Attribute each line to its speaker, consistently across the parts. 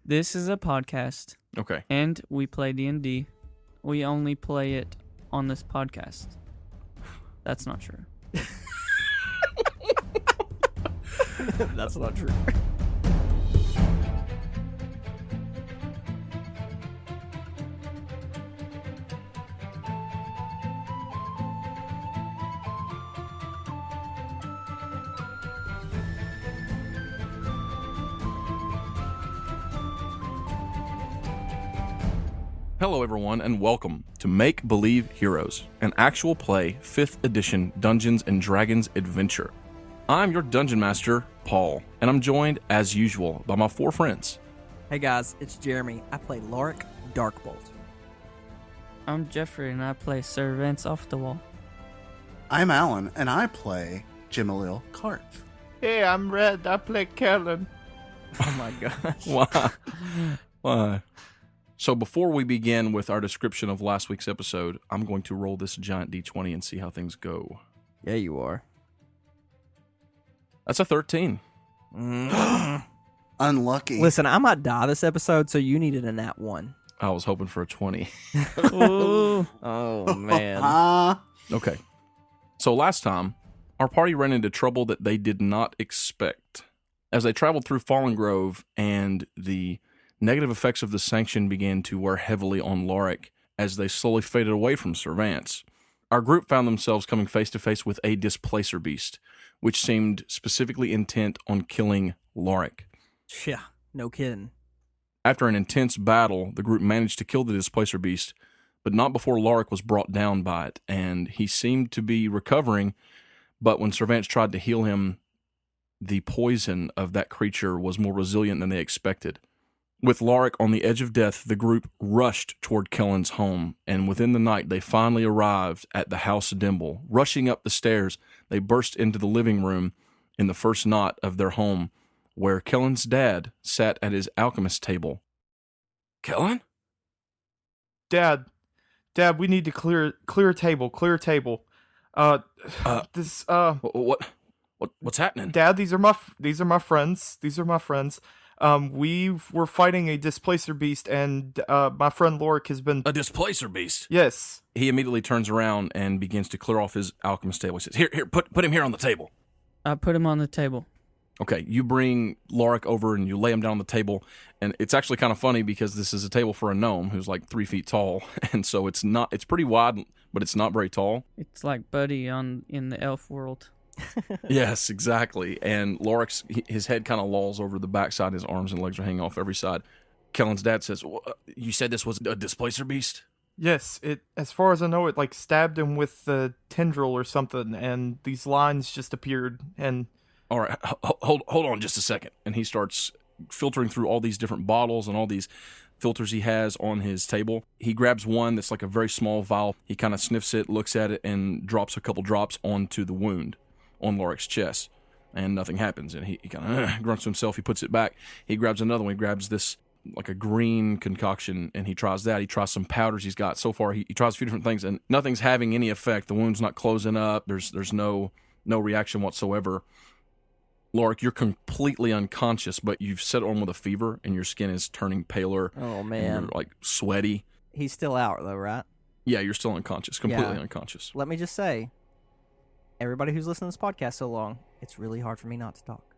Speaker 1: This is a podcast,
Speaker 2: Okay.
Speaker 1: and we play D&D. We only play it on this podcast. That's not true.
Speaker 3: That's not true.
Speaker 2: Hello, everyone, and welcome to Make Believe Heroes, an actual play 5th edition Dungeons & Dragons adventure. I'm your Dungeon Master, Paul, and I'm joined, as usual, by my 4 friends.
Speaker 3: Hey guys, it's Jeremy. I play Lauric Darkbolt.
Speaker 1: I'm Jeffrey, and I play Sir Vance Off the Wall.
Speaker 4: I'm Alan, and I play Jimalil Karth.
Speaker 5: Hey, I'm Red. I play Kellen.
Speaker 3: Oh my gosh.
Speaker 2: Why? So before we begin with our description of last week's episode, I'm going to roll this giant D20 and see how things go.
Speaker 3: Yeah, you are.
Speaker 2: That's a 13.
Speaker 4: Unlucky.
Speaker 3: Listen, I might die this episode, so you needed a nat 1.
Speaker 2: I was hoping for a 20.
Speaker 1: Ooh.
Speaker 3: Oh, man.
Speaker 2: Okay. So last time, our party ran into trouble that they did not expect. As they traveled through Fallen Grove and the negative effects of the sanction began to wear heavily on Lauric as they slowly faded away from Sir Vance, our group found themselves coming face to face with a displacer beast, which seemed specifically intent on killing Lauric.
Speaker 3: Yeah, no kidding.
Speaker 2: After an intense battle, the group managed to kill the displacer beast, but not before Lauric was brought down by it, and he seemed to be recovering, but when Sir Vance tried to heal him, the poison of that creature was more resilient than they expected. With Lauric on the edge of death, the group rushed toward Kellen's home, and within the night they finally arrived at the House Dimble. Rushing up the stairs, they burst into the living room in the first knot of their home, where Kellen's dad sat at his alchemist table. Kellen?
Speaker 5: Dad, we need to clear a table.
Speaker 2: What's happening?
Speaker 5: Dad, these are my friends. We were fighting a displacer beast, and my friend Lauric has been.
Speaker 2: A displacer beast?
Speaker 5: Yes.
Speaker 2: He immediately turns around and begins to clear off his alchemist table. He says, Here, put him here on the table.
Speaker 1: I put him on the table.
Speaker 2: Okay, you bring Lauric over and you lay him down on the table, and it's actually kind of funny because this is a table for a gnome who's like 3 feet tall, and so it's pretty wide, but it's not very tall.
Speaker 1: It's like Buddy in the elf world.
Speaker 2: Yes, exactly. And Lauric's, his head kind of lolls over the backside, his arms and legs are hanging off every side. Kellen's dad says, You said this was a displacer beast?
Speaker 5: Yes. It, as far as I know, it like stabbed him with the tendril or something, and these lines just appeared. And
Speaker 2: all right, hold on just a second. And he starts filtering through all these different bottles and all these filters he has on his table. He grabs one that's like a very small vial. He kind of sniffs it, looks at it, and drops a couple drops onto the wound on Lauric's chest. And nothing happens. And he kind of grunts to himself. He puts it back. He grabs another one. He grabs this like a green concoction, and he tries that. He tries some powders he's got. So far, he tries a few different things, and nothing's having any effect. The wound's not closing up. There's no reaction whatsoever. Lauric, you're completely unconscious, but you've set on with a fever, and your skin is turning paler.
Speaker 3: Oh, man.
Speaker 2: And you're, like, sweaty.
Speaker 3: He's still out, though, right?
Speaker 2: Yeah, you're still unconscious, completely
Speaker 3: Yeah.
Speaker 2: unconscious.
Speaker 3: Let me just say, everybody who's listened to this podcast so long, it's really hard for me not to talk.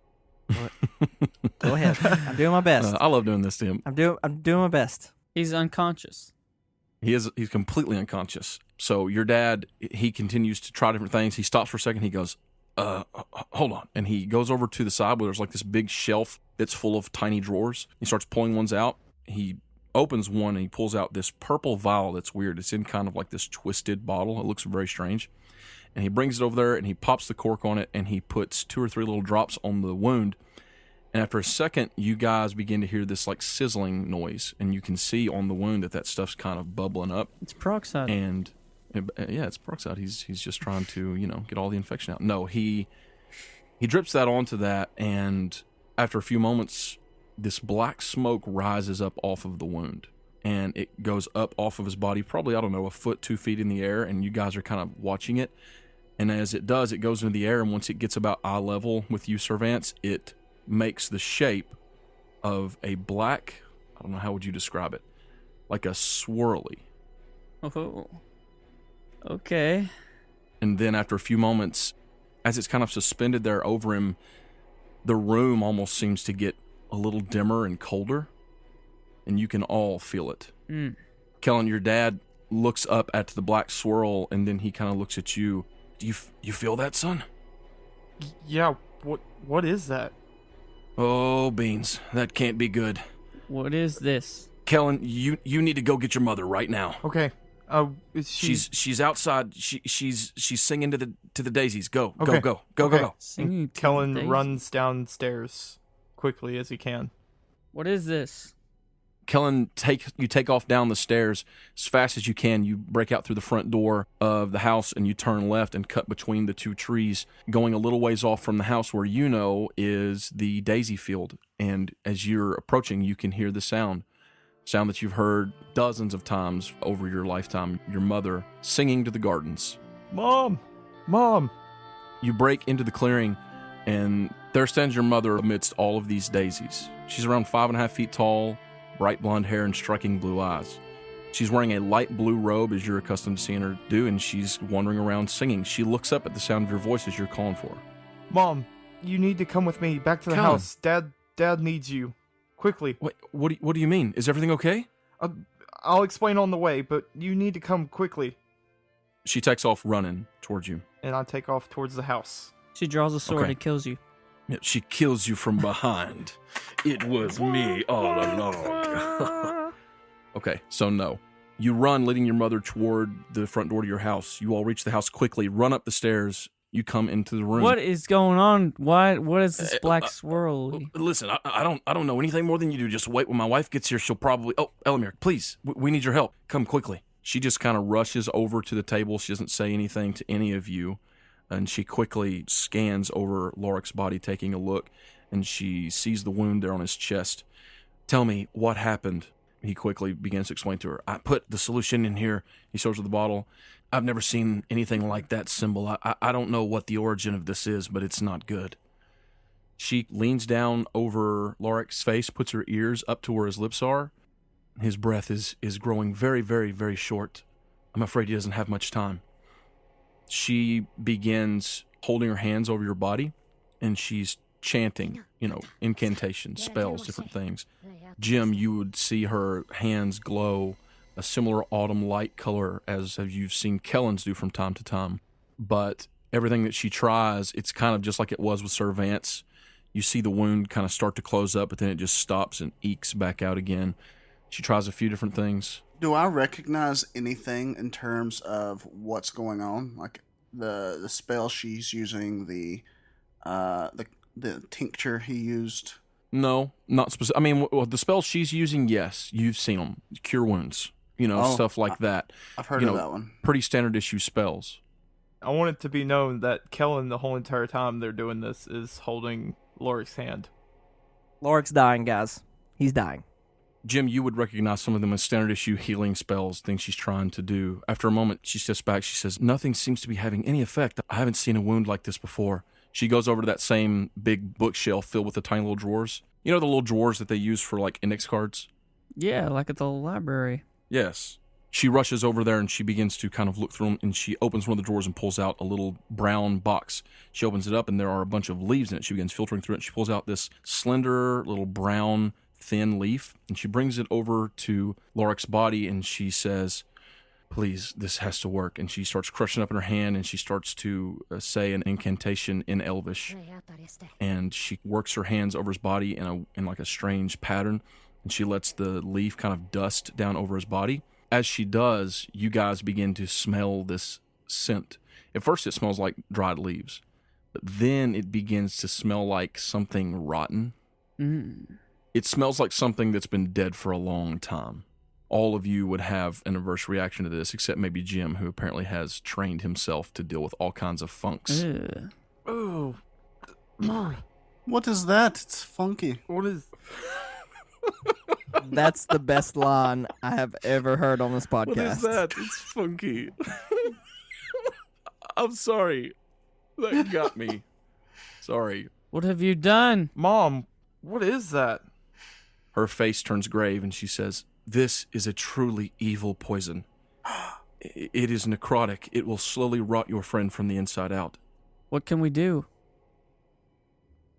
Speaker 3: Go ahead. I'm doing my best.
Speaker 2: I love doing this to him.
Speaker 3: I'm doing my best.
Speaker 1: He's unconscious.
Speaker 2: He's completely unconscious. So your dad, he continues to try different things. He stops for a second. He goes, hold on. And he goes over to the side where there's like this big shelf that's full of tiny drawers. He starts pulling ones out. He opens one and he pulls out this purple vial that's weird. It's in kind of like this twisted bottle. It looks very strange. And he brings it over there and he pops the cork on it and he puts 2 or 3 little drops on the wound. And after a second, you guys begin to hear this like sizzling noise, and you can see on the wound that stuff's kind of bubbling up.
Speaker 1: It's peroxide.
Speaker 2: And yeah, it's peroxide. He's just trying to get all the infection out. No, he drips that onto that, and after a few moments, this black smoke rises up off of the wound, and it goes up off of his body, probably, I don't know, a foot, 2 feet in the air, and you guys are kind of watching it. And as it does, it goes into the air, and once it gets about eye level with you, Sir Vance, it makes the shape of a black I don't know, how would you describe it? Like a swirly.
Speaker 1: Oh. Okay.
Speaker 2: And then after a few moments, as it's kind of suspended there over him, the room almost seems to get a little dimmer and colder. And you can all feel it. Kellen, your dad looks up at the black swirl, and then he kind of looks at you. Do you feel that, son?
Speaker 5: Yeah, what is that?
Speaker 2: Oh, beans. That can't be good.
Speaker 1: What is this?
Speaker 2: Kellen, you need to go get your mother right now.
Speaker 5: Okay. Is she...
Speaker 2: She's outside. She's singing to the daisies. Go.
Speaker 5: Okay.
Speaker 2: Go.
Speaker 1: Singing to the
Speaker 5: Kellen
Speaker 1: daisies.
Speaker 5: runs downstairs quickly as he can.
Speaker 1: What is this?
Speaker 2: Kellen, you take off down the stairs as fast as you can. You break out through the front door of the house and you turn left and cut between the two trees, going a little ways off from the house where you know is the daisy field. And as you're approaching, you can hear the sound that you've heard dozens of times over your lifetime. Your mother singing to the gardens.
Speaker 5: Mom!
Speaker 2: You break into the clearing, and there stands your mother amidst all of these daisies. She's around 5.5 feet tall, bright blonde hair and striking blue eyes. She's wearing a light blue robe as you're accustomed to seeing her do, and she's wandering around singing. She looks up at the sound of your voice as you're calling for her.
Speaker 5: Mom, you need to come with me back to the
Speaker 2: Kellen.
Speaker 5: house. Dad needs you. Quickly.
Speaker 2: Wait, what do you mean? Is everything okay?
Speaker 5: I'll explain on the way, but you need to come quickly.
Speaker 2: She takes off running towards you.
Speaker 5: And I take off towards the house.
Speaker 1: She draws a sword
Speaker 2: Okay.
Speaker 1: and kills you.
Speaker 2: She kills you from behind. It was me all along. Okay, so no. You run, leading your mother toward the front door to your house. You all reach the house quickly, run up the stairs. You come into the room.
Speaker 1: What is going on? What is this black swirl?
Speaker 2: Listen, I don't know anything more than you do. Just wait. When my wife gets here, she'll probably... Oh, Elamir, please, we need your help. Come quickly. She just kind of rushes over to the table. She doesn't say anything to any of you. And she quickly scans over Lauric's body, taking a look. And she sees the wound there on his chest. Tell me, what happened? He quickly begins to explain to her. I put the solution in here. He shows her the bottle. I've never seen anything like that symbol. I don't know what the origin of this is, but it's not good. She leans down over Lauric's face, puts her ears up to where his lips are. His breath is growing very, very, very short. I'm afraid he doesn't have much time. She begins holding her hands over your body, and she's chanting, incantations, spells, different things. Jim, you would see her hands glow a similar autumn light color as you've seen Kellen's do from time to time. But everything that she tries, it's kind of just like it was with Sir Vance. You see the wound kind of start to close up, but then it just stops and ekes back out again. She tries a few different things.
Speaker 4: Do I recognize anything in terms of what's going on? Like the spell she's using, the tincture he used?
Speaker 2: No, not specific. I mean, the spells she's using, yes, you've seen them. Cure wounds, stuff like that.
Speaker 4: I've heard of that one.
Speaker 2: Pretty standard issue spells.
Speaker 5: I want it to be known that Kellen, the whole entire time they're doing this, is holding Lauric's hand.
Speaker 3: Lauric's dying, guys. He's dying.
Speaker 2: Jim, you would recognize some of them as standard issue healing spells, things she's trying to do. After a moment, she steps back. She says, nothing seems to be having any effect. I haven't seen a wound like this before. She goes over to that same big bookshelf filled with the tiny little drawers. You know the little drawers that they use for, index cards?
Speaker 1: Yeah, like at the library.
Speaker 2: Yes. She rushes over there and she begins to kind of look through them, and she opens one of the drawers and pulls out a little brown box. She opens it up and there are a bunch of leaves in it. She begins filtering through it and she pulls out this slender little brown thin leaf, and she brings it over to Lauric's body and she says, please, this has to work. And she starts crushing up in her hand and she starts to say an incantation in Elvish. And she works her hands over his body in like a strange pattern, and she lets the leaf kind of dust down over his body. As she does, you guys begin to smell this scent. At first it smells like dried leaves, but then it begins to smell like something rotten. It smells like something that's been dead for a long time. All of you would have an adverse reaction to this, except maybe Jim, who apparently has trained himself to deal with all kinds of funks.
Speaker 5: Oh,
Speaker 4: What is that? It's funky.
Speaker 5: what is...
Speaker 3: That's the best line I have ever heard on this podcast.
Speaker 2: What is that? It's funky. I'm sorry. That got me. Sorry.
Speaker 1: What have you done?
Speaker 5: Mom, what is that?
Speaker 2: Her face turns grave, and she says, "This is a truly evil poison. It is necrotic. It will slowly rot your friend from the inside out."
Speaker 1: What can we do?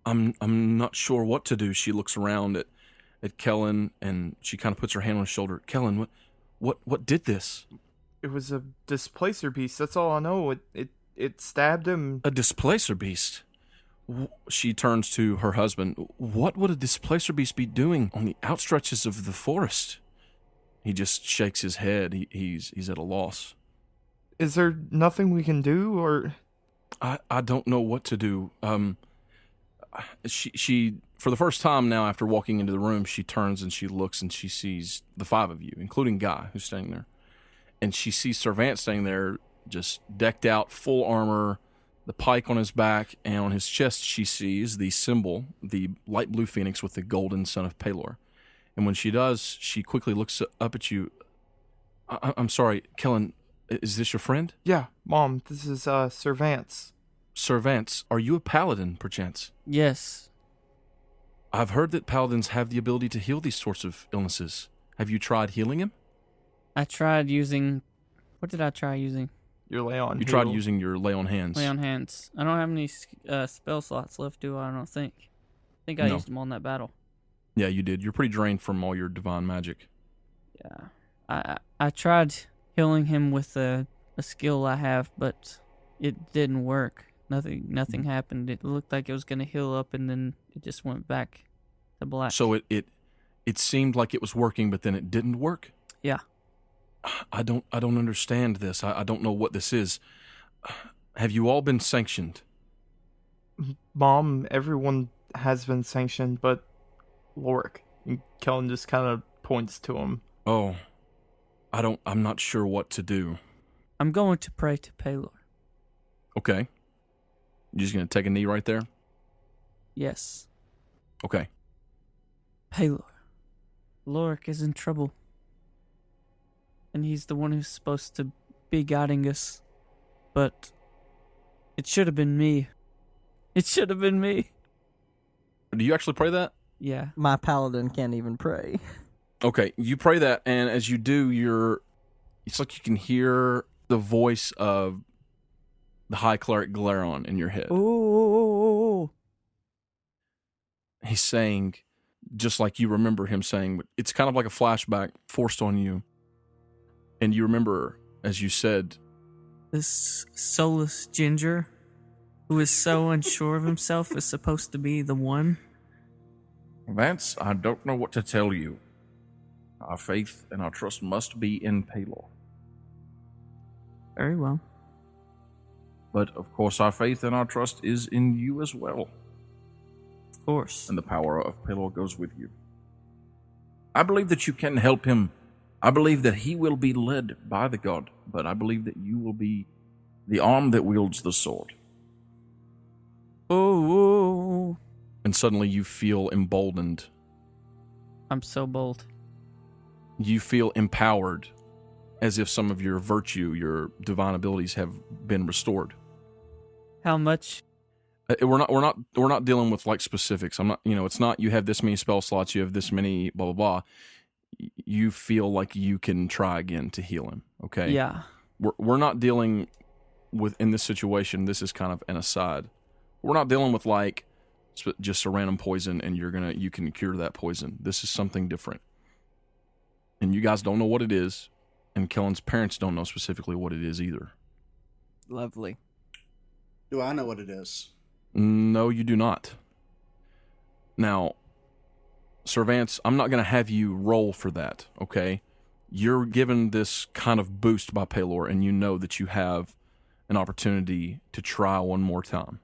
Speaker 2: I'm not sure what to do. She looks around at Kellen, and she kind of puts her hand on his shoulder. "Kellen, what did this?"
Speaker 5: It was a displacer beast. That's all I know. It stabbed him.
Speaker 2: "A displacer beast?" She turns to her husband. "What would a displacer beast be doing on the outstretches of the forest?" He just shakes his head. He's at a loss.
Speaker 5: Is there nothing we can do, or?
Speaker 2: I don't know what to do. She for the first time now, after walking into the room, she turns and she looks and she sees the 5 of you, including Guy, who's standing there. And she sees Servant standing there, just decked out, full armor, the pike on his back, and on his chest she sees the symbol, the light blue phoenix with the golden son of Pelor. And when she does, she quickly looks up at you. I'm sorry, Kellen, is this your friend?"
Speaker 5: Yeah, Mom, this is Servance.
Speaker 2: "Servance, are you a paladin, perchance?"
Speaker 1: Yes.
Speaker 2: "I've heard that paladins have the ability to heal these sorts of illnesses. Have you tried healing him?"
Speaker 1: I tried using... What did I try using?
Speaker 5: Your lay on.
Speaker 2: You tried using your lay on hands.
Speaker 1: Lay on hands. I don't have any spell slots left, do I? I don't think. I think I
Speaker 2: No.
Speaker 1: used them on that battle.
Speaker 2: Yeah, you did. You're pretty drained from all your divine magic.
Speaker 1: Yeah. I tried healing him with a skill I have, but it didn't work. Nothing happened. It looked like it was going to heal up, and then it just went back to black.
Speaker 2: So it seemed like it was working, but then it didn't work?
Speaker 1: Yeah.
Speaker 2: I don't understand this. I don't know what this is. Have you all been sanctioned?
Speaker 5: Mom, everyone has been sanctioned, but Lauric. And Kellen just kind of points to him.
Speaker 2: Oh, I'm not sure what to do.
Speaker 1: I'm going to pray to Pelor.
Speaker 2: Okay. You just gonna take a knee right there?
Speaker 1: Yes.
Speaker 2: Okay.
Speaker 1: Pelor. Lauric is in trouble. And he's the one who's supposed to be guiding us. But it should have been me. It should have been me.
Speaker 2: Do you actually pray that?
Speaker 1: Yeah.
Speaker 3: My paladin can't even pray.
Speaker 2: Okay, you pray that, and as you do, it's like you can hear the voice of the High Cleric Glaron in your head.
Speaker 1: Ooh.
Speaker 2: He's saying, just like you remember him saying, it's kind of like a flashback forced on you. And you remember, as you said,
Speaker 1: This soulless ginger who is so unsure of himself is supposed to be the one.
Speaker 6: Vance, I don't know what to tell you. Our faith and our trust must be in Pelor.
Speaker 1: Very well.
Speaker 6: But, of course, our faith and our trust is in you as well.
Speaker 1: Of course.
Speaker 6: And the power of Pelor goes with you. I believe that you can help him. I believe that he will be led by the god, but I believe that you will be the arm that wields the sword.
Speaker 1: Oh.
Speaker 2: and suddenly you feel emboldened.
Speaker 1: I'm so bold.
Speaker 2: You feel empowered, as if some of your virtue, your divine abilities have been restored.
Speaker 1: How much?
Speaker 2: We're not dealing with like specifics. I'm not, it's not you have this many spell slots, you have this many blah blah blah. You feel like you can try again to heal him. Okay.
Speaker 1: Yeah.
Speaker 2: We're not dealing with, in this situation, this is kind of an aside. We're not dealing with like just a random poison and you can cure that poison. This is something different. And you guys don't know what it is, and Kellen's parents don't know specifically what it is either.
Speaker 3: Lovely.
Speaker 4: Do I know what it is?
Speaker 2: No, you do not. Now, Sir Vance, I'm not going to have you roll for that, okay? You're given this kind of boost by Pelor, and you know that you have an opportunity to try one more time.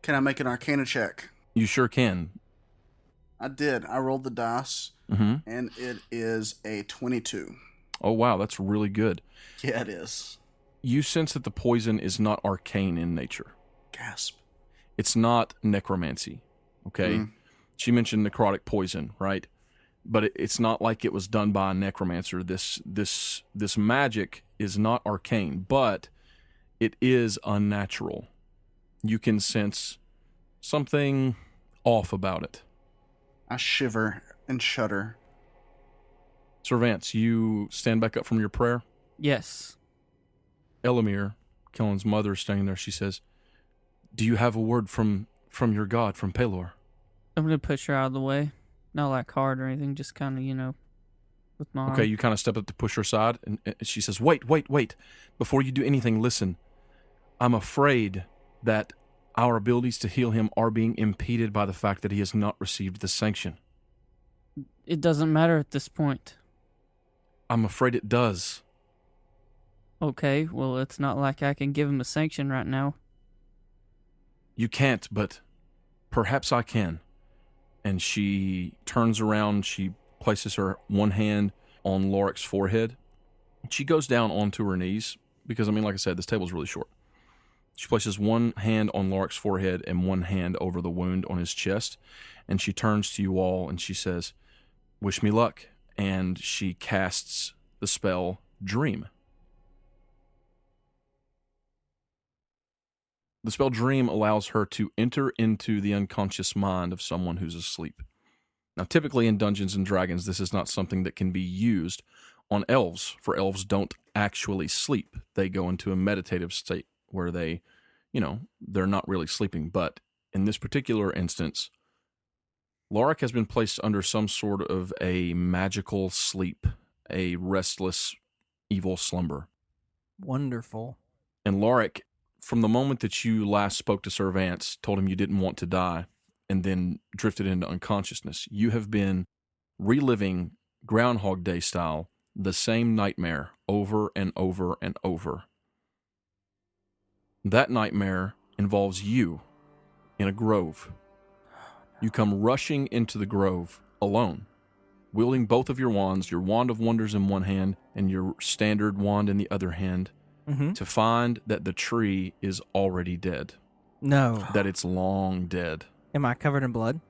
Speaker 4: Can I make an Arcana check?
Speaker 2: You sure can.
Speaker 4: I did. I rolled the dice, and it is a 22.
Speaker 2: Oh, wow, that's really good.
Speaker 4: Yeah, it is.
Speaker 2: You sense that the poison is not arcane in nature.
Speaker 4: Gasp.
Speaker 2: It's not necromancy, okay? She mentioned necrotic poison, right? But it's not like it was done by a necromancer. This magic is not arcane, but it is unnatural. You can sense something off about it.
Speaker 4: I shiver and shudder.
Speaker 2: Sir Vance, you stand back up from your prayer.
Speaker 1: Yes.
Speaker 2: Elamir, Kellen's mother, is standing there. She says, "Do you have a word from your god, from Pelor?"
Speaker 1: I'm going to push her out of the way. Not like hard or anything, just kind of, with my arm.
Speaker 2: Okay, you kind of step up to push her aside, and she says, wait. Before you do anything, listen. I'm afraid that our abilities to heal him are being impeded by the fact that he has not received the sanction.
Speaker 1: It doesn't matter at this point.
Speaker 2: I'm afraid it does.
Speaker 1: Okay, well, it's not like I can give him a sanction right now.
Speaker 2: You can't, but perhaps I can. And she turns around, she places her one hand on Lauric's forehead. She goes down onto her knees, because, like I said, this table's really short. She places one hand on Lauric's forehead and one hand over the wound on his chest, and she turns to you all and she says, "Wish me luck." And she casts the spell Dream. The spell Dream allows her to enter into the unconscious mind of someone who's asleep. Now, typically in Dungeons & Dragons, this is not something that can be used on elves, for elves don't actually sleep. They go into a meditative state where they're not really sleeping. But in this particular instance, Lauric has been placed under some sort of a magical sleep, a restless, evil slumber.
Speaker 3: Wonderful.
Speaker 2: And Lauric, from the moment that you last spoke to Sir Vance, told him you didn't want to die, and then drifted into unconsciousness, you have been reliving Groundhog Day style the same nightmare over and over and over. That nightmare involves you in a grove. You come rushing into the grove alone, wielding both of your wands, your Wand of Wonders in one hand and your standard wand in the other hand, to find that the tree is already dead.
Speaker 3: No.
Speaker 2: That it's long dead.
Speaker 3: Am I covered in blood?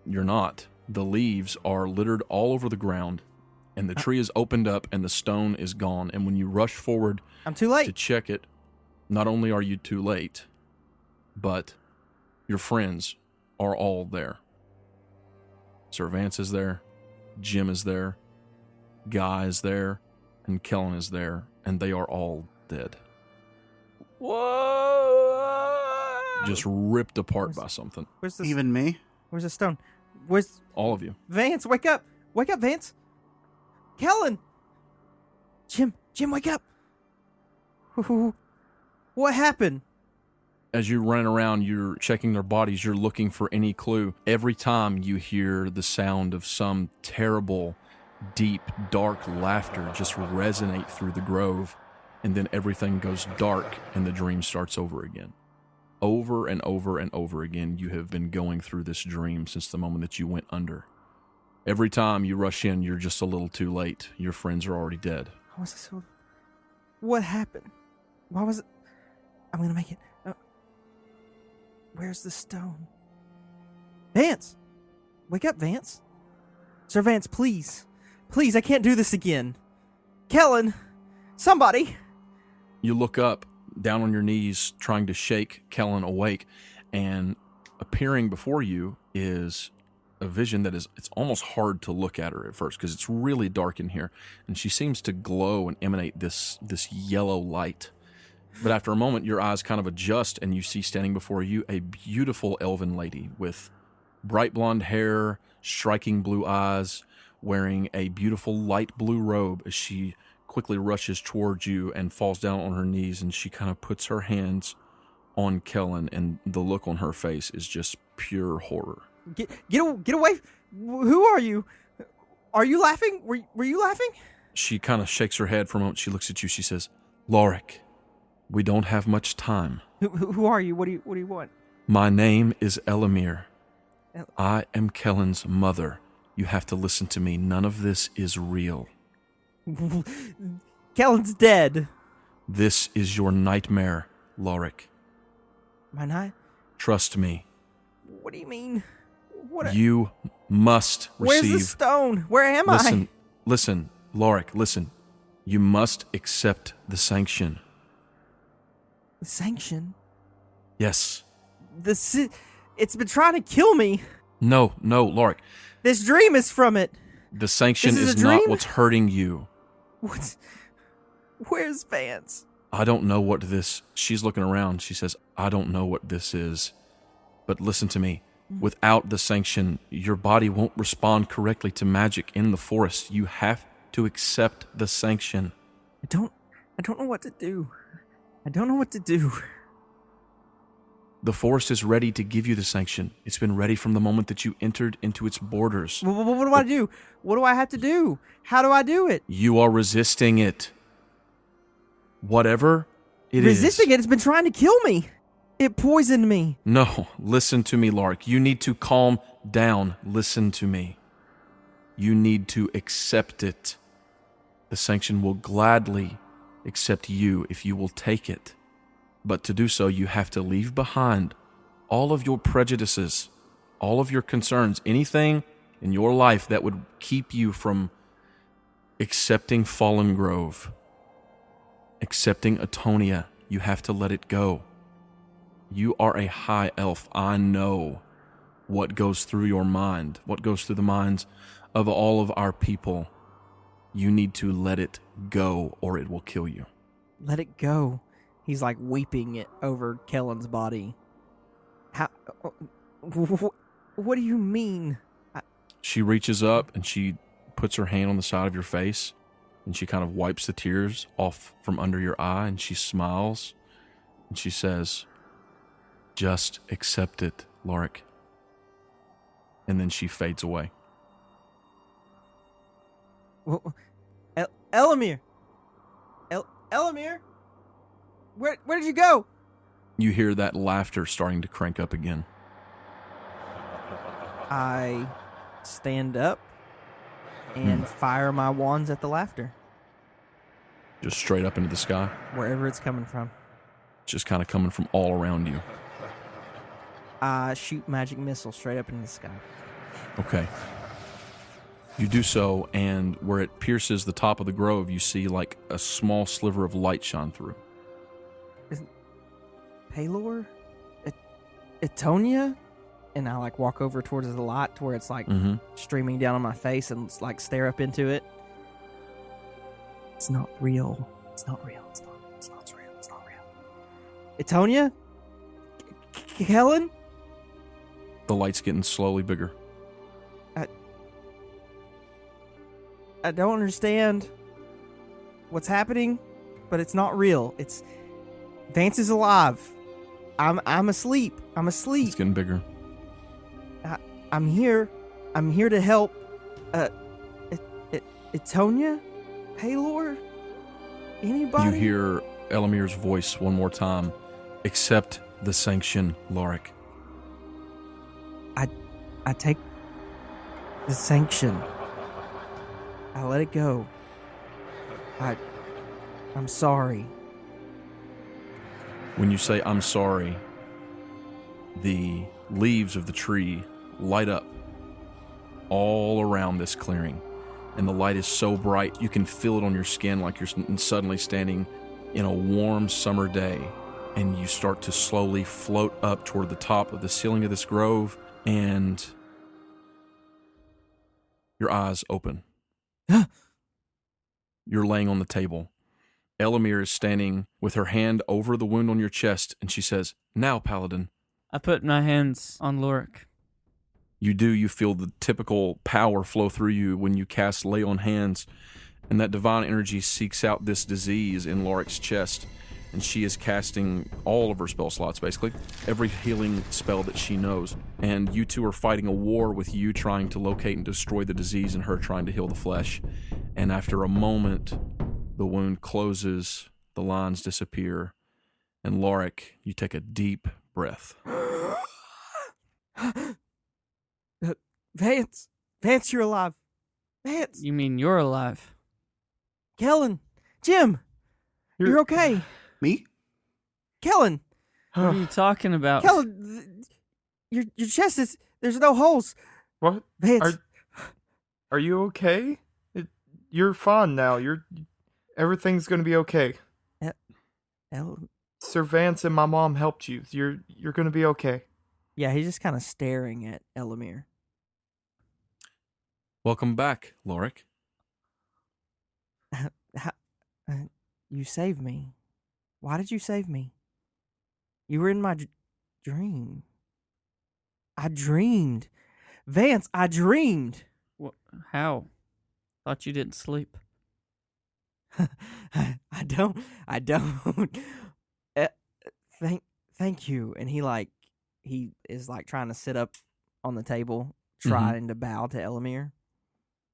Speaker 2: You're not. The leaves are littered all over the ground, and the tree is opened up and the stone is gone. And when you rush forward
Speaker 3: I'm too late
Speaker 2: to check it, not only are you too late, but your friends are all there. Sir Vance is there, Jim is there, Guy is there, and Kellen is there, and they are all dead.
Speaker 3: Whoa!
Speaker 2: Just ripped apart by something.
Speaker 3: Where's the
Speaker 4: Even me?
Speaker 3: Where's the stone? Where's
Speaker 2: All of you.
Speaker 3: Vance? Wake up! Wake up, Vance! Kellen! Jim, wake up! What happened?
Speaker 2: As you run around, you're checking their bodies, you're looking for any clue. Every time you hear the sound of some terrible, deep, dark laughter just resonate through the grove, and then everything goes dark and the dream starts over again. Over and over and over again, you have been going through this dream since the moment that you went under. Every time you rush in, you're just a little too late. Your friends are already dead.
Speaker 3: How was it so? What happened? Why was it? I'm gonna make it. Where's the stone? Vance! Wake up, Vance. Sir Vance, please. Please, I can't do this again. Kellen! Somebody!
Speaker 2: You look up, down on your knees, trying to shake Kellen awake, and appearing before you is a vision that is, it's almost hard to look at her at first because it's really dark in here, and she seems to glow and emanate this yellow light. But after a moment, your eyes kind of adjust, and you see standing before you a beautiful elven lady with bright blonde hair, striking blue eyes, wearing a beautiful light blue robe as she quickly rushes towards you and falls down on her knees, and she kind of puts her hands on Kellen, and the look on her face is just pure horror.
Speaker 3: Get away! Who are you? Are you laughing? Were you laughing?
Speaker 2: She kind of shakes her head for a moment. She looks at you. She says, "Lauric, we don't have much time.
Speaker 3: Who are you? What do you want?"
Speaker 2: My name is Elamir. I am Kellen's mother. You have to listen to me. None of this is real.
Speaker 3: Kellen's dead.
Speaker 2: This is your nightmare, Lauric.
Speaker 3: My night?
Speaker 2: Trust me.
Speaker 3: What do you mean? What?
Speaker 2: You must receive...
Speaker 3: Where's the stone? Where am I?
Speaker 2: Listen, Lauric, listen. You must accept the sanction.
Speaker 3: The sanction?
Speaker 2: Yes.
Speaker 3: It's been trying to kill me.
Speaker 2: No, Lauric.
Speaker 3: This dream is from it.
Speaker 2: The sanction
Speaker 3: This is
Speaker 2: is
Speaker 3: a
Speaker 2: not
Speaker 3: dream?
Speaker 2: what's hurting you.
Speaker 3: Where's Vance?
Speaker 2: I don't know what this... She's looking around. She says, I don't know what this is. But listen to me. Without the sanction, your body won't respond correctly to magic in the forest. You have to accept the sanction.
Speaker 3: I don't know what to do. I don't know what to do.
Speaker 2: The forest is ready to give you the sanction. It's been ready from the moment that you entered into its borders.
Speaker 3: What do I do? What do I have to do? How do I do it?
Speaker 2: You are resisting it. Whatever it is.
Speaker 3: Resisting it? It's been trying to kill me. It poisoned me.
Speaker 2: No, listen to me, Lauric. You need to calm down. Listen to me. You need to accept it. The sanction will gladly accept you if you will take it. But to do so, you have to leave behind all of your prejudices, all of your concerns, anything in your life that would keep you from accepting Fallen Grove, accepting Atonia. You have to let it go. You are a high elf. I know what goes through your mind, what goes through the minds of all of our people. You need to let it go or it will kill you.
Speaker 3: Let it go. He's like weeping it over Kellen's body. How? What do you mean?
Speaker 2: She reaches up and she puts her hand on the side of your face and she kind of wipes the tears off from under your eye and she smiles and she says, just accept it, Lauric. And then she fades away.
Speaker 3: Elamir! Elamir! Where did you go?
Speaker 2: You hear that laughter starting to crank up again.
Speaker 3: I stand up and fire my wands at the laughter,
Speaker 2: Just straight up into the sky.
Speaker 3: wherever it's coming from.
Speaker 2: Just kind of coming from all around you.
Speaker 3: I shoot magic missiles straight up into the sky.
Speaker 2: Okay. You do so, and where it pierces the top of the grove, you see like a small sliver of light shine through.
Speaker 3: Paylor? Etonia? And I like walk over towards the light to where it's like streaming down on my face and like stare up into it. It's not real. It's not real. It's not real. It's not real. Etonia? Kellen?
Speaker 2: The light's getting slowly bigger.
Speaker 3: I don't understand what's happening, but it's not real. It's Vance is alive. I'm asleep. I'm asleep.
Speaker 2: It's getting bigger.
Speaker 3: I'm here. I'm here to help. Etonia? Paylor? Anybody?
Speaker 2: You hear Elamir's voice one more time. Accept the sanction, Lauric.
Speaker 3: I take the sanction. I let it go. I'm sorry.
Speaker 2: When you say, I'm sorry, the leaves of the tree light up all around this clearing. And the light is so bright, you can feel it on your skin like you're suddenly standing in a warm summer day. And you start to slowly float up toward the top of the ceiling of this grove, and your eyes open. You're laying on the table. Elamir is standing with her hand over the wound on your chest, and she says, now, Paladin.
Speaker 1: I put my hands on Lauric.
Speaker 2: You do. You feel the typical power flow through you when you cast Lay on Hands, and that divine energy seeks out this disease in Lauric's chest, and she is casting all of her spell slots, basically, every healing spell that she knows. And you two are fighting a war with you trying to locate and destroy the disease and her trying to heal the flesh. And after a moment, the wound closes, the lines disappear, and Lauric, you take a deep breath.
Speaker 3: Vance, you're alive. Vance,
Speaker 1: You mean you're alive?
Speaker 3: Kellen, Jim, you're okay.
Speaker 4: Me?
Speaker 3: Kellen,
Speaker 1: What are you talking about?
Speaker 3: Kellen, your chest is there's no holes.
Speaker 5: What?
Speaker 3: Vance,
Speaker 5: Are you okay? You're fine now. Everything's gonna be okay. Sir Vance and my mom helped you. You're gonna be okay.
Speaker 3: yeah, he's just kind of staring at Elamir.
Speaker 2: Welcome back, Lauric.
Speaker 3: How, you saved me. Why did you save me? You were in my dream. I dreamed. Vance, I dreamed.
Speaker 1: How? Thought you didn't sleep.
Speaker 3: I don't. Uh, thank you. And he is like trying to sit up on the table, trying to bow to Elamir.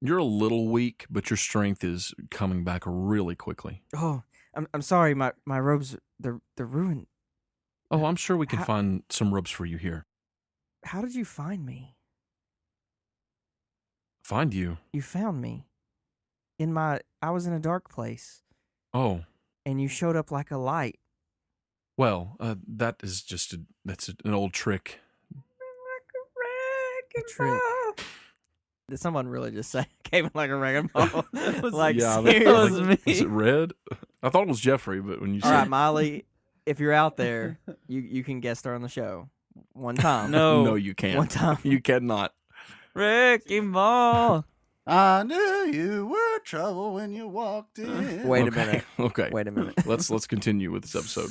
Speaker 2: You're a little weak, but your strength is coming back really quickly.
Speaker 3: Oh, I'm sorry. My robes they're ruined.
Speaker 2: Oh, I'm sure we can find some robes for you here.
Speaker 3: How did you find me?
Speaker 2: Find you?
Speaker 3: You found me. I was in a dark place.
Speaker 2: Oh.
Speaker 3: And you showed up like a light.
Speaker 2: Well, that is that's an old trick.
Speaker 3: A trick. Did someone really just say came in like a wrecking ball? Like,
Speaker 2: yeah,
Speaker 3: seriously?
Speaker 1: That was me.
Speaker 2: Is it red? I thought it was Jeffrey, but when you
Speaker 3: All
Speaker 2: said
Speaker 3: right, Molly, if you're out there, you can guest star on the show one time.
Speaker 2: no, you can't.
Speaker 3: One time.
Speaker 2: You cannot.
Speaker 1: Wrecking ball.
Speaker 4: I knew you were trouble when you walked in.
Speaker 3: Wait a
Speaker 2: Okay,
Speaker 3: minute.
Speaker 2: Okay.
Speaker 3: Wait a minute.
Speaker 2: Let's continue with this episode.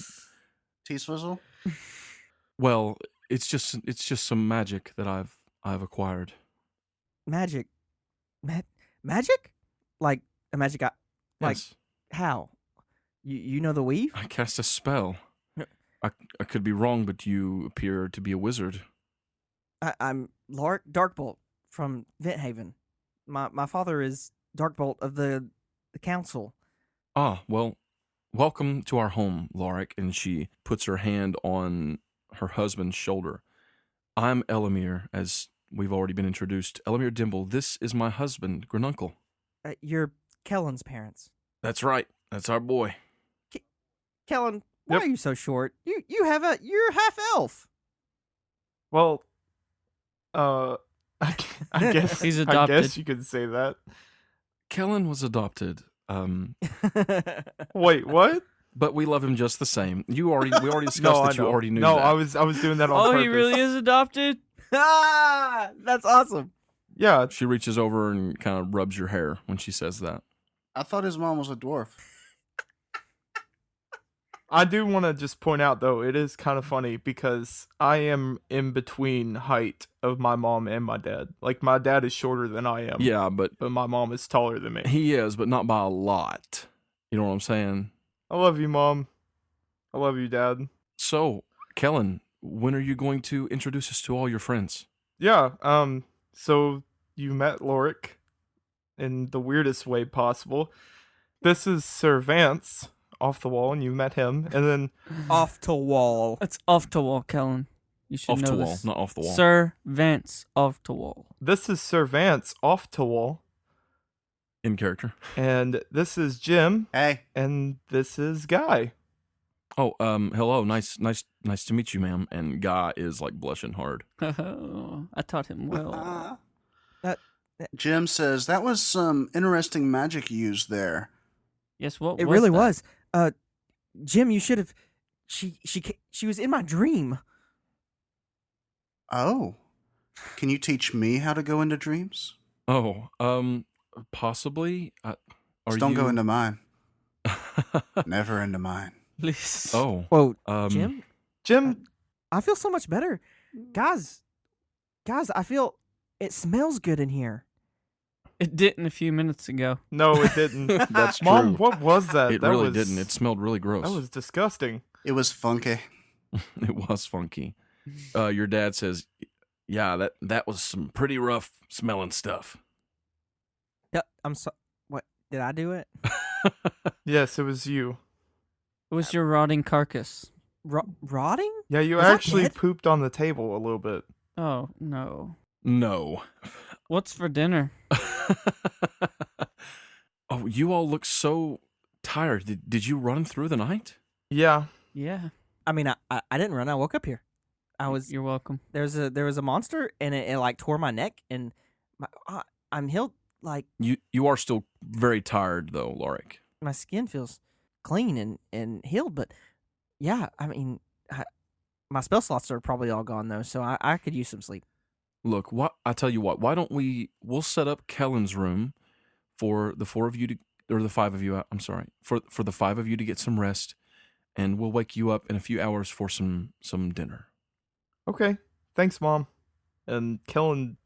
Speaker 4: T-Swizzle?
Speaker 2: Well, it's just some magic that I've acquired.
Speaker 3: Magic. Magic? Like a magic eye? Like,
Speaker 2: Yes.
Speaker 3: how? You know the weave?
Speaker 2: I cast a spell.
Speaker 3: No.
Speaker 2: I could be wrong, but you appear to be a wizard.
Speaker 3: I'm Lauric Darkbolt from Venthaven. My father is Darkbolt of the council.
Speaker 2: Ah, well, welcome to our home, Lauric. And she puts her hand on her husband's shoulder. I'm Elamir, as we've already been introduced. Elamir Dimble. This is my husband, Granuncle.
Speaker 3: You're Kellen's parents.
Speaker 2: That's right. That's our boy.
Speaker 3: Kellen, why
Speaker 5: Yep.
Speaker 3: are you so short? You're half elf.
Speaker 5: Well, I guess
Speaker 1: He's
Speaker 5: I
Speaker 1: adopted.
Speaker 5: guess you could say that.
Speaker 2: Kellen was adopted.
Speaker 5: Wait, what?
Speaker 2: But we love him just the same. We already discussed
Speaker 5: No,
Speaker 2: that
Speaker 5: I
Speaker 2: you
Speaker 5: know.
Speaker 2: already knew
Speaker 5: No,
Speaker 2: that.
Speaker 5: I was doing that on
Speaker 1: Oh,
Speaker 5: purpose.
Speaker 1: he really is adopted?
Speaker 3: Ah, that's awesome.
Speaker 5: Yeah,
Speaker 2: She reaches over and kind of rubs your hair when she says that.
Speaker 4: I thought his mom was a dwarf.
Speaker 5: I do want to just point out though, it is kind of funny because I am in between height of my mom and my dad. Like my dad is shorter than I am.
Speaker 2: Yeah, but
Speaker 5: But my mom is taller than me.
Speaker 2: he is, but not by a lot. You know what I'm saying?
Speaker 5: I love you, Mom. I love you, Dad.
Speaker 2: So, Kellen, when are you going to introduce us to all your friends?
Speaker 5: Yeah, so you met Lauric in the weirdest way possible. This is Sir Vance off the wall, and you met him. And then
Speaker 3: Off to wall.
Speaker 1: That's off to wall, Kellen. You should
Speaker 2: Off
Speaker 1: know
Speaker 2: to wall,
Speaker 1: this.
Speaker 2: not off the wall.
Speaker 1: Sir Vance off to wall.
Speaker 5: this is Sir Vance off to wall.
Speaker 2: In character.
Speaker 5: And this is Jim.
Speaker 4: Hey,
Speaker 5: And this is Guy.
Speaker 2: Oh, hello. Nice to meet you, ma'am. And Guy is like blushing hard.
Speaker 1: I taught him well.
Speaker 4: Jim says that was some interesting magic used there.
Speaker 1: Yes, what
Speaker 3: It
Speaker 1: was
Speaker 3: really
Speaker 1: that?
Speaker 3: was. Jim, you should have. She was in my dream.
Speaker 4: Oh, can you teach me how to go into dreams?
Speaker 2: Oh, possibly.
Speaker 4: Just don't go into mine. Never into mine.
Speaker 1: Please.
Speaker 2: Oh,
Speaker 3: Whoa,
Speaker 2: Jim.
Speaker 5: Jim,
Speaker 3: I feel so much better, guys. I feel it smells good in here.
Speaker 1: It didn't a few minutes ago.
Speaker 5: no, it didn't.
Speaker 2: That's true.
Speaker 5: Mom, what was that?
Speaker 2: It
Speaker 5: That
Speaker 2: really
Speaker 5: was,
Speaker 2: didn't. It smelled really gross.
Speaker 5: That was disgusting.
Speaker 4: It was funky.
Speaker 2: It was funky. Your dad says, "Yeah, that was some pretty rough smelling stuff."
Speaker 3: Yeah, I'm so. What did I do it?
Speaker 5: Yes, it was you.
Speaker 1: It was your rotting carcass.
Speaker 3: Rotting?
Speaker 5: Yeah, you
Speaker 3: Was I
Speaker 5: actually
Speaker 3: dead?
Speaker 5: pooped on the table a little bit.
Speaker 1: Oh, no.
Speaker 2: No.
Speaker 1: What's for dinner?
Speaker 2: Oh, you all look so tired. Did you run through the night?
Speaker 5: Yeah.
Speaker 1: Yeah.
Speaker 3: I mean, I didn't run. I woke up here. I was
Speaker 1: You're welcome.
Speaker 3: there was a monster and it like tore my neck and I'm healed. Like
Speaker 2: You are still very tired though, Lauric.
Speaker 3: my skin feels clean and healed, but yeah, I mean, my spell slots are probably all gone though, so I could use some sleep.
Speaker 2: Look, I tell you what. Why don't we'll set up Kellen's room for the 4 of you to, or the 5 of you. I'm sorry, for the 5 of you to get some rest, and we'll wake you up in a few hours for some dinner.
Speaker 5: Okay, thanks, Mom. And Kellen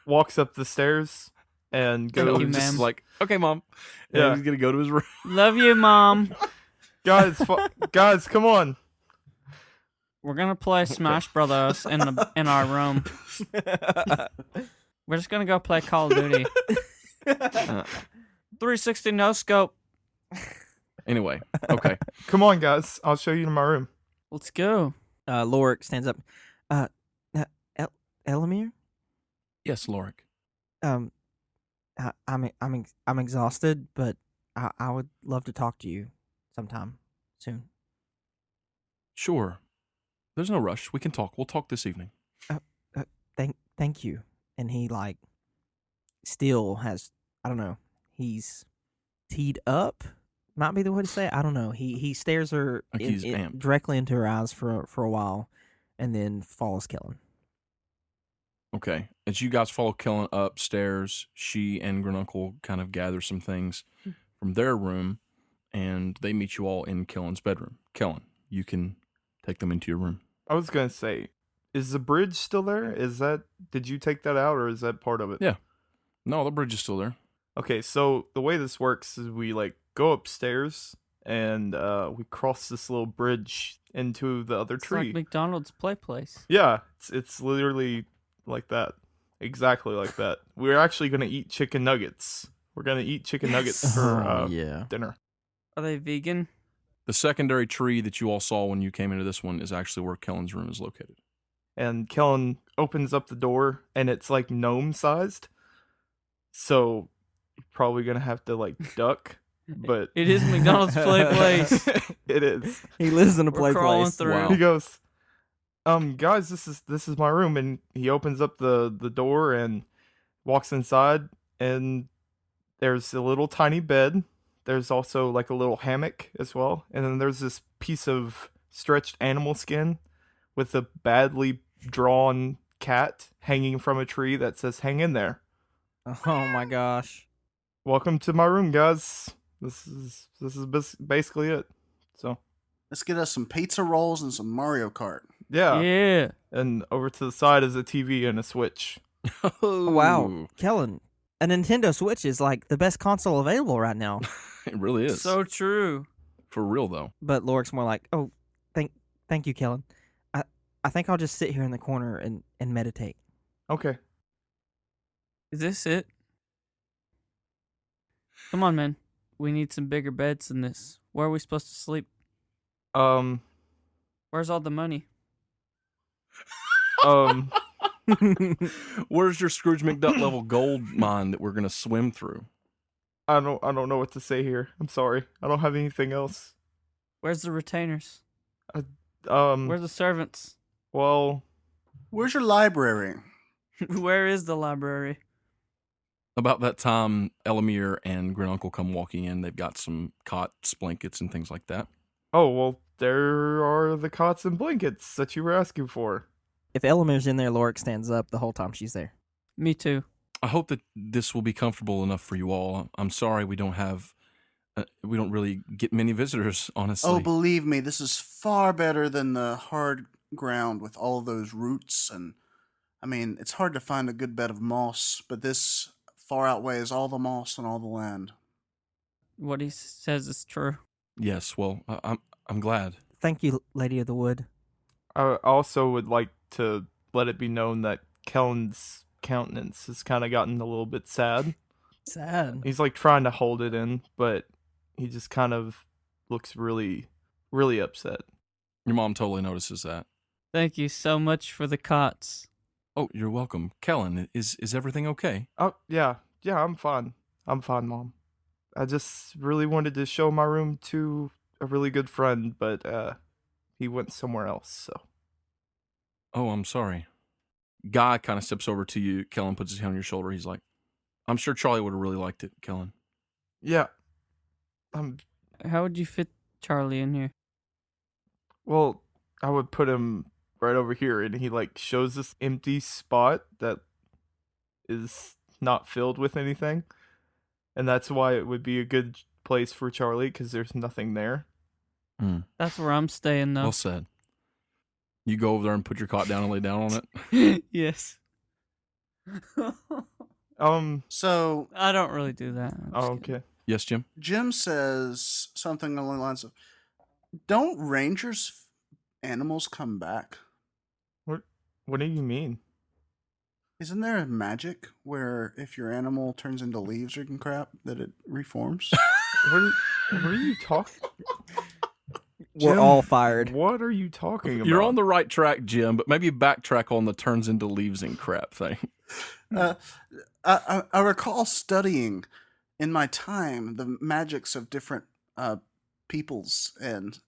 Speaker 5: walks up the stairs and
Speaker 1: Thank
Speaker 5: goes.
Speaker 1: you,
Speaker 2: Just
Speaker 1: ma'am.
Speaker 2: like, okay, Mom. And
Speaker 5: Yeah.
Speaker 2: he's gonna go to his room.
Speaker 1: Love you, Mom.
Speaker 5: Guys, guys, come on.
Speaker 1: We're gonna play Smash Brothers in our room. We're just gonna go play Call of Duty. 360 no scope.
Speaker 2: Anyway, okay.
Speaker 5: Come on, guys. I'll show you to my room.
Speaker 1: Let's go.
Speaker 3: Lauric stands up. Elamir?
Speaker 2: Yes, Lauric.
Speaker 3: I'm exhausted, but I would love to talk to you sometime soon.
Speaker 2: Sure. There's no rush. We can talk. We'll talk this evening.
Speaker 3: Thank you. And he like still has, I don't know, he's teed up. Might be the way to say it. I don't know. He stares her
Speaker 2: Like he's amped.
Speaker 3: directly into her eyes for a while, and then follows Kellen.
Speaker 2: Okay. As you guys follow Kellen upstairs, she and Grununcle kind of gather some things from their room, and they meet you all in Kellen's bedroom. Kellen, you can take them into your room.
Speaker 5: I was gonna say, is the bridge still there? Did you take that out, or is that part of it?
Speaker 2: Yeah. No, the bridge is still there.
Speaker 5: Okay, so the way this works is we like go upstairs and we cross this little bridge into the other
Speaker 1: It's
Speaker 5: tree.
Speaker 1: like McDonald's play place.
Speaker 5: Yeah, it's literally like that. Exactly like that. We're actually gonna eat chicken nuggets. We're gonna eat chicken nuggets for
Speaker 3: yeah.
Speaker 5: dinner.
Speaker 1: Are they vegan?
Speaker 2: The secondary tree that you all saw when you came into this one is actually where Kellen's room is located.
Speaker 5: And Kellen opens up the door and it's like gnome sized. So you're probably gonna have to like duck. But
Speaker 1: It is McDonald's play place.
Speaker 5: It is.
Speaker 3: He lives in a
Speaker 1: We're
Speaker 3: play
Speaker 1: crawling
Speaker 3: place.
Speaker 1: through.
Speaker 2: Wow.
Speaker 5: He goes, guys, this is my room, and he opens up the door and walks inside, and there's a little tiny bed. There's also like a little hammock as well, and then there's this piece of stretched animal skin with a badly drawn cat hanging from a tree that says "Hang in there."
Speaker 3: Oh my gosh.
Speaker 5: Welcome to my room, guys. This is basically it. So
Speaker 4: Let's get us some pizza rolls and some Mario Kart.
Speaker 5: yeah.
Speaker 1: Yeah.
Speaker 5: And over to the side is a TV and a Switch.
Speaker 3: Oh, wow. Kellen, a Nintendo Switch is like the best console available right now.
Speaker 2: It really is.
Speaker 1: So true.
Speaker 2: For real, though.
Speaker 3: But Loric's more like, oh, thank you, Kellen. I think I'll just sit here in the corner and meditate.
Speaker 5: Okay.
Speaker 1: Is this it? Come on, man. We need some bigger beds than this. Where are we supposed to sleep? Where's all the money?
Speaker 2: Where's your Scrooge McDuck level gold mine that we're going to swim through?
Speaker 5: I don't know what to say here. I'm sorry. I don't have anything else.
Speaker 1: Where's the retainers?
Speaker 5: Um
Speaker 1: Where's the servants?
Speaker 5: well,
Speaker 4: Where's your library?
Speaker 1: Where is the library?
Speaker 2: About that time, Elamir and Grununcle come walking in. They've got some cots, blankets, and things like that.
Speaker 5: oh, well, there are the cots and blankets that you were asking for.
Speaker 3: If Elamir's in there, Loric stands up the whole time she's there.
Speaker 1: Me too.
Speaker 2: I hope that this will be comfortable enough for you all. I'm sorry we don't really get many visitors, honestly.
Speaker 4: Oh, believe me, this is far better than the hard ground with all those roots. And I mean, it's hard to find a good bed of moss, but this far outweighs all the moss and all the land.
Speaker 1: What he says is true.
Speaker 2: Yes, well, I'm glad.
Speaker 3: Thank you, Lady of the Wood.
Speaker 5: I also would like to let it be known that Kellen's countenance has kind of gotten a little bit sad.
Speaker 3: Sad.
Speaker 5: He's like trying to hold it in, but he just kind of looks really, really upset.
Speaker 2: Your mom totally notices that.
Speaker 1: Thank you so much for the cots.
Speaker 2: Oh, you're welcome. Kellen, is everything okay?
Speaker 5: Oh, yeah, I'm fine. I'm fine, Mom. I just really wanted to show my room to a really good friend, but he went somewhere else, so.
Speaker 2: Oh, I'm sorry. Guy kind of steps over to you. Kellen puts his hand on your shoulder. He's like, I'm sure Charlie would have really liked it, Kellen.
Speaker 5: Yeah.
Speaker 1: How would you fit Charlie in here?
Speaker 5: Well, I would put him right over here, and he like shows this empty spot that is not filled with anything, and that's why it would be a good place for Charlie because there's nothing there.
Speaker 1: That's where I'm staying, though.
Speaker 2: Well said. You go over there and put your cot down and lay down on it?
Speaker 1: Yes.
Speaker 4: So
Speaker 1: I don't really do that. I'm just kidding.
Speaker 5: Okay.
Speaker 2: Yes, Jim?
Speaker 4: Jim says something along the lines of, "Don't rangers' animals come back?
Speaker 5: What do you mean?
Speaker 4: Isn't there a magic where if your animal turns into leaves or crap that it reforms?"
Speaker 5: What are you talking?
Speaker 3: We're
Speaker 5: Jim,
Speaker 3: all fired.
Speaker 5: What are you talking about?
Speaker 2: You're on the right track, Jim, but maybe backtrack on the turns into leaves and crap thing.
Speaker 4: I recall studying in my time the magics of different peoples and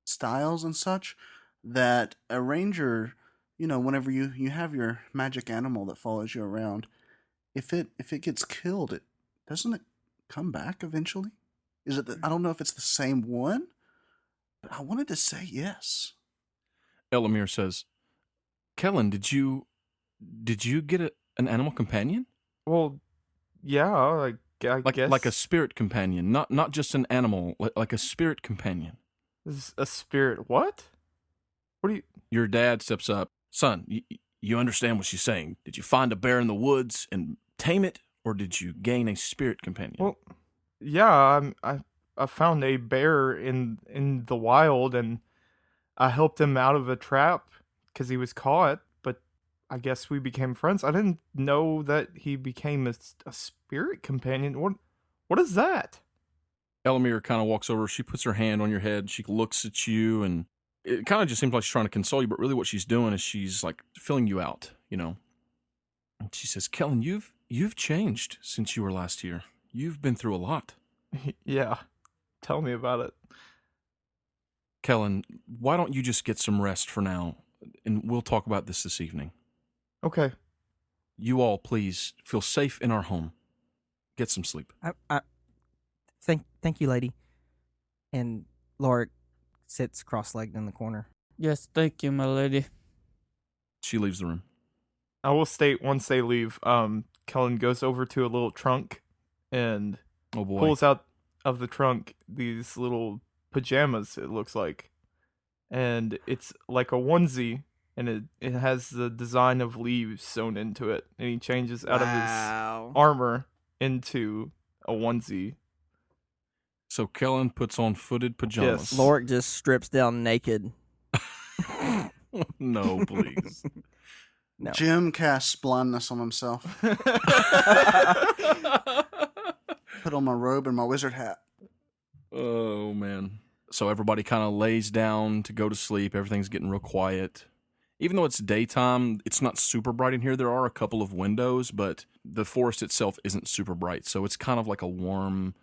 Speaker 4: styles and such, that a ranger, whenever you have your magic animal that follows you around, if it gets killed, doesn't it come back eventually? Is it? I don't know if it's the same one, but I wanted to say yes.
Speaker 2: Elamir says, Kellen, did you get an animal companion?
Speaker 5: Well, yeah, I guess.
Speaker 2: Like a spirit companion, not just an animal, like a spirit companion.
Speaker 5: This is a spirit. What? What do you?
Speaker 2: Your dad steps up. Son, you understand what she's saying. Did you find a bear in the woods and tame it, or did you gain a spirit companion?
Speaker 5: Well, yeah, I found a bear in the wild, and I helped him out of a trap because he was caught. But I guess we became friends. I didn't know that he became a spirit companion. What is that?
Speaker 2: Elamir kind of walks over. She puts her hand on your head. She looks at you, and it kind of just seems like she's trying to console you, but really what she's doing is she's like filling you out, And she says, Kellen, you've changed since you were last here. You've been through a lot.
Speaker 5: Yeah, tell me about it.
Speaker 2: Kellen, why don't you just get some rest for now, and we'll talk about this evening.
Speaker 5: Okay.
Speaker 2: You all, please, feel safe in our home. Get some sleep.
Speaker 3: Thank you, lady. And Lauric sits cross-legged in the corner.
Speaker 1: Yes, thank you, my lady.
Speaker 2: She leaves the room.
Speaker 5: I will state once they leave, Kellen goes over to a little trunk and
Speaker 2: Oh boy.
Speaker 5: pulls out of the trunk these little pajamas, it looks like. And it's like a onesie, and it has the design of leaves sewn into it. And he changes out of his armor into a onesie.
Speaker 2: So Kellen puts on footed pajamas.
Speaker 5: Yes.
Speaker 3: Lauric just strips down naked.
Speaker 2: No, please.
Speaker 3: No.
Speaker 4: Jim casts blindness on himself. Put on my robe and my wizard hat.
Speaker 2: Oh, man. So everybody kind of lays down to go to sleep. Everything's getting real quiet. Even though it's daytime, it's not super bright in here. There are a couple of windows, but the forest itself isn't super bright. So it's kind of like a warm,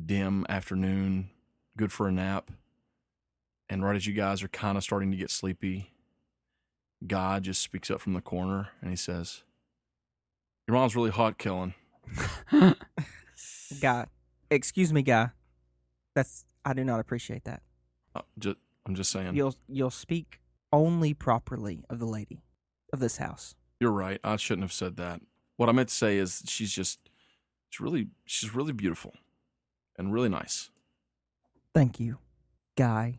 Speaker 2: dim afternoon, good for a nap. And right as you guys are kind of starting to get sleepy, Guy just speaks up from the corner and he says, Your mom's really hot, Kellen.
Speaker 3: Guy. Excuse me, Guy. I do not appreciate that.
Speaker 2: I'm just saying.
Speaker 3: You'll speak only properly of the lady of this house.
Speaker 2: You're right. I shouldn't have said that. What I meant to say is she's really beautiful and really nice.
Speaker 3: Thank you, Guy.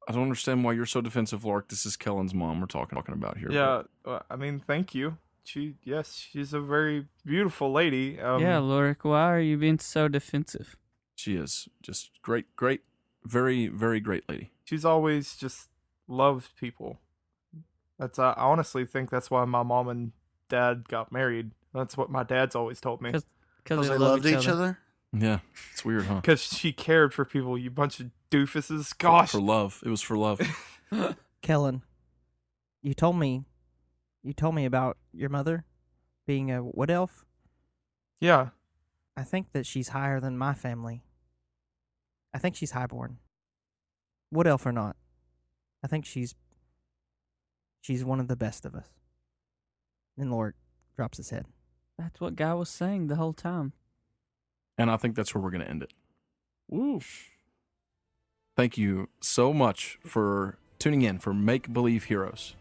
Speaker 2: I don't understand why you're so defensive, Lauric. This is Kellen's mom we're talking about here.
Speaker 5: Yeah, I mean, thank you. She's a very beautiful lady.
Speaker 1: Yeah, Lauric, why are you being so defensive?
Speaker 2: She is just great, very, very great lady.
Speaker 5: She's always just loved people. I honestly think that's why my mom and dad got married. That's what my dad's always told me.
Speaker 1: Because
Speaker 4: They loved each other.
Speaker 2: Yeah, it's weird, huh?
Speaker 5: Because she cared for people, you bunch of doofuses. Gosh.
Speaker 2: For love. It was for love.
Speaker 3: Kellen, you told me about your mother being a wood elf.
Speaker 5: Yeah.
Speaker 3: I think that she's higher than my family. I think she's highborn. Wood elf or not, I think she's one of the best of us. And Lord drops his head.
Speaker 1: That's what Guy was saying the whole time.
Speaker 2: And I think that's where we're going to end it.
Speaker 5: Woo.
Speaker 2: Thank you so much for tuning in for Make Believe Heroes.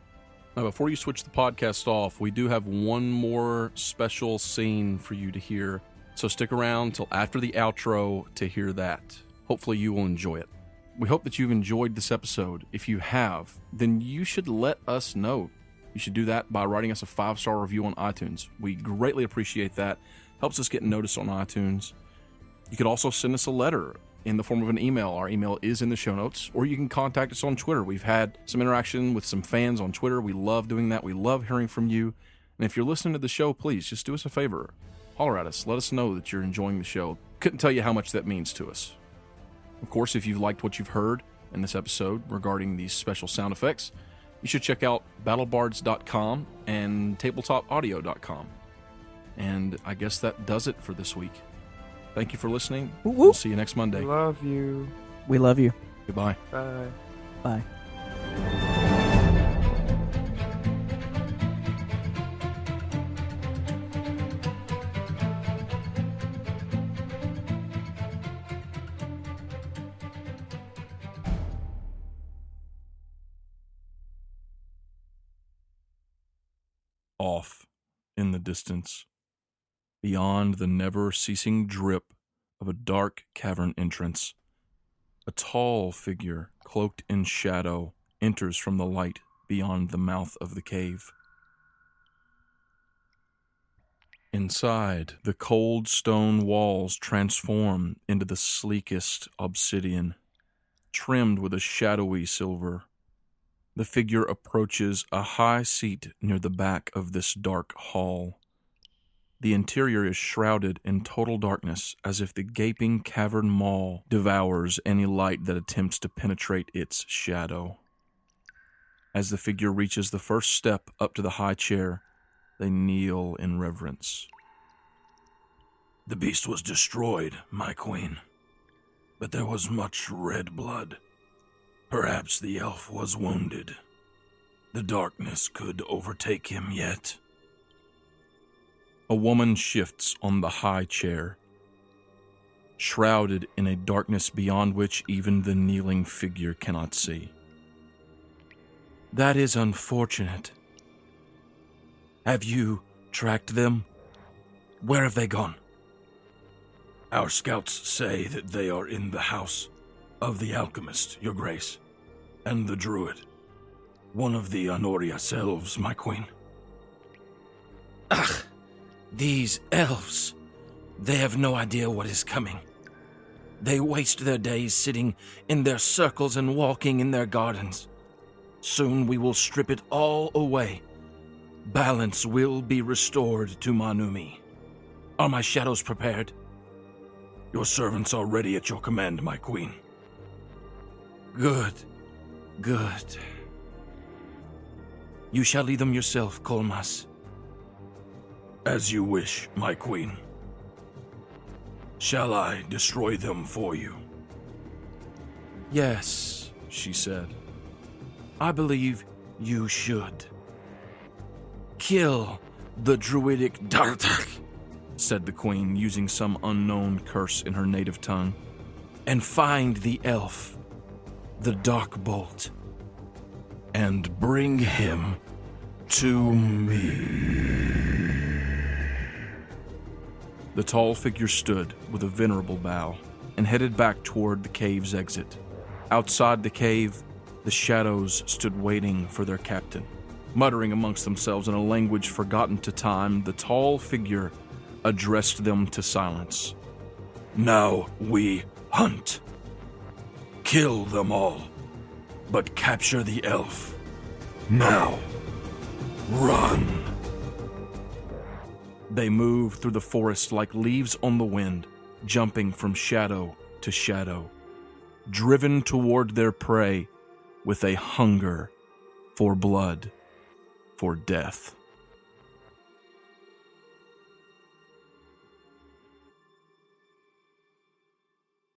Speaker 2: Now, before you switch the podcast off, we do have one more special scene for you to hear. So stick around till after the outro to hear that. Hopefully you will enjoy it. We hope that you've enjoyed this episode. If you have, then you should let us know. You should do that by writing us a 5-star review on iTunes. We greatly appreciate that. Helps us get noticed on iTunes. You could also send us a letter in the form of an email. Our email is in the show notes, or you can contact us on Twitter. We've had some interaction with some fans on Twitter. We love doing that. We love hearing from you. And if you're listening to the show, please just do us a favor. Holler at us. Let us know that you're enjoying the show. Couldn't tell you how much that means to us. Of course, if you've liked what you've heard in this episode regarding these special sound effects, you should check out battlebards.com and tabletopaudio.com. And I guess that does it for this week. Thank you for listening. We'll see you next Monday.
Speaker 5: Love you.
Speaker 3: We love you.
Speaker 2: Goodbye.
Speaker 5: Bye.
Speaker 3: Bye.
Speaker 2: Off in the distance, beyond the never-ceasing drip of a dark cavern entrance, a tall figure, cloaked in shadow, enters from the light beyond the mouth of the cave. Inside, the cold stone walls transform into the sleekest obsidian, trimmed with a shadowy silver. The figure approaches a high seat near the back of this dark hall. The interior is shrouded in total darkness, as if the gaping cavern maw devours any light that attempts to penetrate its shadow. As the figure reaches the first step up to the high chair, they kneel in reverence.
Speaker 6: The beast was destroyed, my queen, but there was much red blood. Perhaps the elf was wounded. The darkness could overtake him yet.
Speaker 2: A woman shifts on the high chair, shrouded in a darkness beyond which even the kneeling figure cannot see.
Speaker 6: That is unfortunate. Have you tracked them? Where have they gone? Our scouts say that they are in the house of the alchemist, your grace, and the druid, one of the Honoria selves, my queen. Ugh, these elves, they have no idea what is coming. They waste their days sitting in their circles and walking in their gardens. Soon we will strip it all away. Balance will be restored to Manumi. Are my shadows prepared? Your servants are ready at your command, my queen. Good. You shall lead them yourself, Kolmas. As you wish, my queen. Shall I destroy them for you?
Speaker 2: Yes, she said.
Speaker 6: I believe you should. Kill the druidic Dartak,
Speaker 2: said the queen, using some unknown curse in her native tongue.
Speaker 6: And find the elf, the Dark Bolt, and bring him to me.
Speaker 2: The tall figure stood with a venerable bow and headed back toward the cave's exit. Outside the cave, the shadows stood waiting for their captain. Muttering amongst themselves in a language forgotten to time, the tall figure addressed them to silence.
Speaker 6: Now we hunt. Kill them all, but capture the elf. Now, run.
Speaker 2: They moved through the forest like leaves on the wind, jumping from shadow to shadow, driven toward their prey with a hunger for blood, for death.